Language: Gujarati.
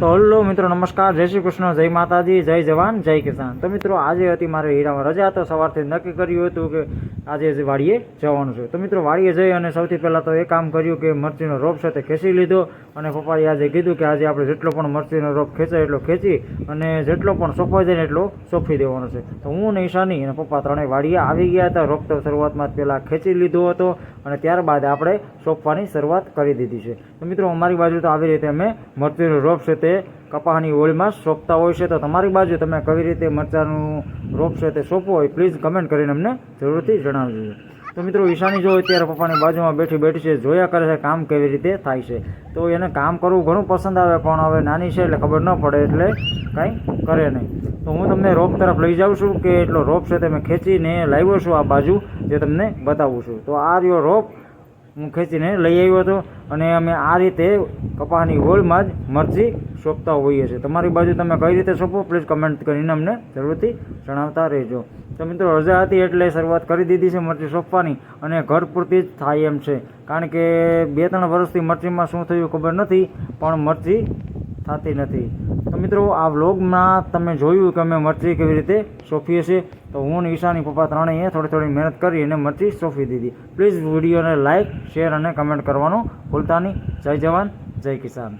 તો હલો મિત્રો, નમસ્કાર, જય શ્રી કૃષ્ણ, જય માતાજી, જય જવાન, જય કિસાન। તો મિત્રો આજે હતી મારે હીરામાં રજા, તો સવારથી નક્કી કર્યું હતું કે આજે વાડીએ જવાનું છે। તો મિત્રો વાડીએ જઈ અને સૌથી પહેલાં તો એ કામ કર્યું કે મરચીનો રોપ છે તે ખેંચી લીધો, અને પપ્પાએ આજે કીધું કે આજે આપણે જેટલો પણ મરચીનો રોપ ખેંચાય એટલો ખેંચી અને જેટલો પણ સોંપાઈ જાય ને એટલો સોંપી દેવાનો છે। તો હું ને ઈશાની અને પપ્પા ત્રણેય વાડીએ આવી ગયા હતા। રોપ તો શરૂઆતમાં જ પહેલાં ખેંચી લીધો હતો અને ત્યારબાદ આપણે સોંપવાની શરૂઆત કરી દીધી છે। તો મિત્રો અમારી બાજુ તો આવી રીતે અમે મરચીનો રોપ છે તે કપાસની ઓળીમાં સોંપતા હોય છે। તો તમારી બાજુ તમે કઈ રીતે મરચાંનું રોપ છે તે સોંપો હોય પ્લીઝ કમેન્ટ કરીને અમને જરૂરથી જણાવજો। તો મિત્રો ઈશાની જો અત્યારે પપ્પાની બાજુમાં બેઠી છે, જોયા કરે છે કામ કેવી રીતે થાય છે। તો એને કામ કરવું ઘણું પસંદ આવે, પણ હવે નાની છે એટલે ખબર ન પડે એટલે કાંઈ કરે નહીં। તો હું તમને રોપ તરફ લઈ જાઉં છું કે એટલો રોપ છે તે મેં ખેંચીને લાવ્યો છું આ બાજુ, જે તમને બતાવું છું। તો આ રહ્યો રોપ હું ખેંચીને લઈ આવ્યો હતો, અને અમે આ રીતે કપાસની હોળમાં જ મરચી સોંપતા હોઈએ છીએ। તમારી બાજુ તમે કઈ રીતે સોંપો પ્લીઝ કમેન્ટ કરીને અમને જરૂરથી જણાવતા રહેજો। તો મિત્રો રજા હતી એટલે શરૂઆત કરી દીધી છે મરચી સોંપવાની, અને ઘર પૂરતી જ થાય એમ છે, કારણ કે 2-3 વર્ષથી મરચીમાં શું થયું ખબર નથી, પણ મરચી થતી નથી। તો મિત્રો આ વ્લોગમાં તમે જોયું કે અમે મરચી કેવી રીતે સોંપીએ છીએ। તો હું અને ઈશાની પપ્પા ત્રણેય થોડી મહેનત કરી અને મરચી સોંપી દીધી। પ્લીઝ વિડીયોને લાઇક, શેર અને કમેન્ટ કરવાનું ભૂલતા નહીં। જય જવાન, જય કિસાન।